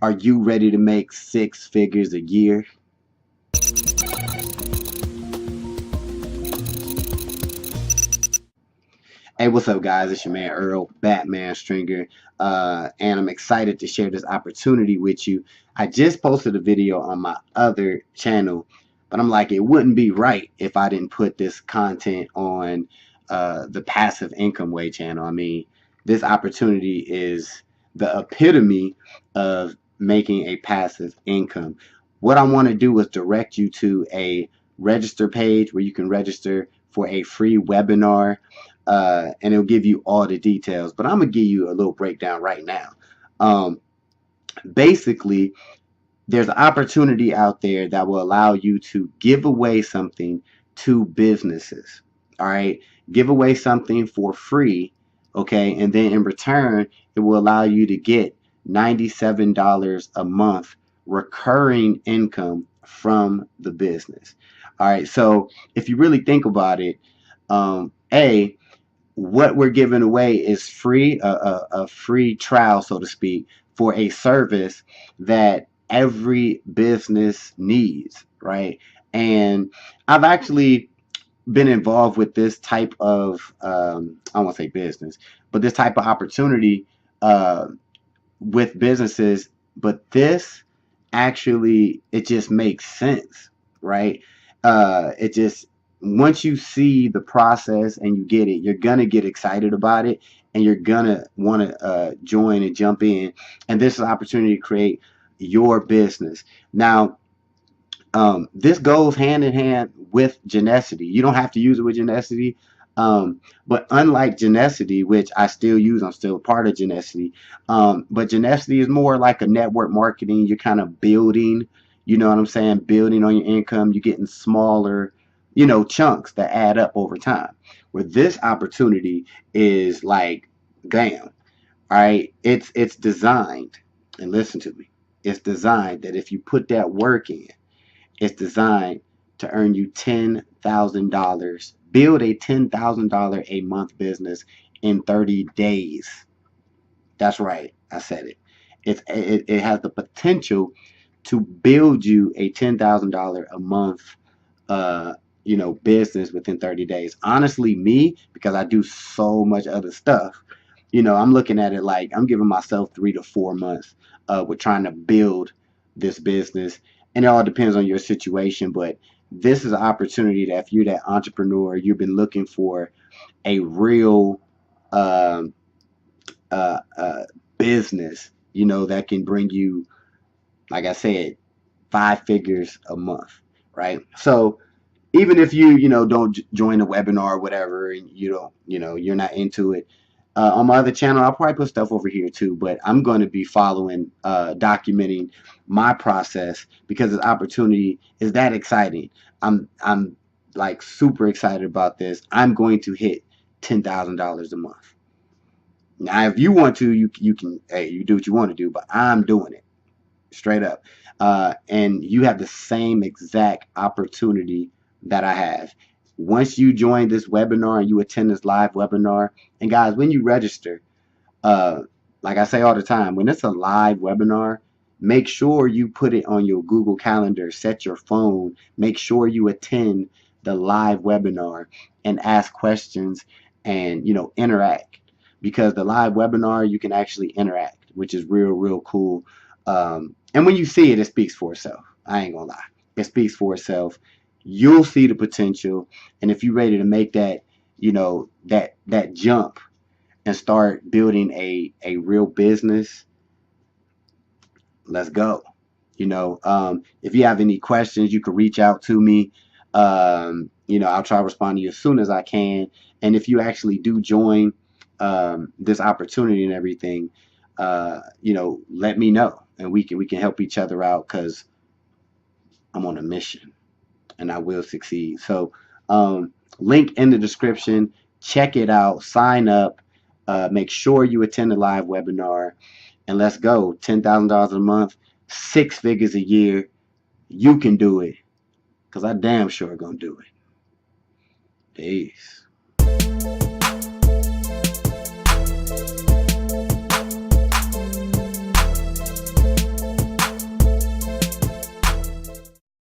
Are you ready to make 6 figures a year? Hey, what's up, guys? It's your man Earl, Batman Stringer, and I'm excited to share this opportunity with you. I just posted a video on my other channel, but I'm like, it wouldn't be right if I didn't put this content on the passive income way channel. I mean, this opportunity is the epitome of making a passive income. What I want to do is direct you to a register page where you can register for a free webinar, and it'll give you all the details. But I'm gonna give you a little breakdown right now. Um, Basically, there's an opportunity out there that will allow you to give away something to businesses. All right, give away something for free. Okay, and then in return, it will allow you to get $97 a month recurring income from the business. All right, so if you really think about it, a what we're giving away is free, a free trial, so to speak, for a service that every business needs, right? And I've actually been involved with this type of, I won't say business, but this type of opportunity uh, with businesses. But this actually, it just makes sense, right? It just, once you see the process and you get it, you're gonna get excited about it, and you're gonna want to join and jump in. And this is an opportunity to create your business. Now, this goes hand in hand with Genusity. You don't have to use it with Genusity. But unlike Genusity, which I still use, I'm still a part of Genusity. But Genusity is more like a network marketing. You're kind of building, you know what I'm saying? Building on your income. You're getting smaller, chunks that add up over time. Where this opportunity is like, bam, all right, it's designed, and listen to me, it's designed that if you put that work in, it's designed to earn you $10,000. Build a $10,000 a month business in 30 days. That's right. I said it. It has the potential to build you a $10,000 a month business within 30 days. Honestly, me, because I do so much other stuff, I'm looking at it like I'm giving myself 3 to 4 months with trying to build this business. And it all depends on your situation, but this is an opportunity that if you're that entrepreneur, you've been looking for a real um, business, that can bring you, like I said, 5 figures a month, right? So even if you don't join the webinar or whatever, and you don't, you're not into it, on my other channel, I'll probably put stuff over here too, but I'm going to be following, documenting my process because this opportunity is that exciting. I'm like super excited about this. I'm going to hit $10,000 a month. Now, if you want to, you can, hey, you do what you want to do, but I'm doing it straight up. And you have the same exact opportunity that I have. Once you join this webinar and you attend this live webinar, and guys, when you register, uh, like I say all the time, when it's a live webinar, make sure you put it on your Google Calendar, set your phone, make sure you attend the live webinar and ask questions and, interact. Because the live webinar, you can actually interact, which is real, real cool. And when you see it, it speaks for itself. I ain't gonna lie. It speaks for itself. You'll see the potential. And if you're ready to make that, that jump and start building a real business, let's go. If you have any questions, you can reach out to me. I'll try to respond to you as soon as I can. And if you actually do join this opportunity and everything, let me know, and we can help each other out because I'm on a mission and I will succeed. So, link in the description. Check it out. Sign up. Make sure you attend the live webinar, and let's go. $10,000 a month, 6 figures a year. You can do it because I damn sure gonna do it. Peace.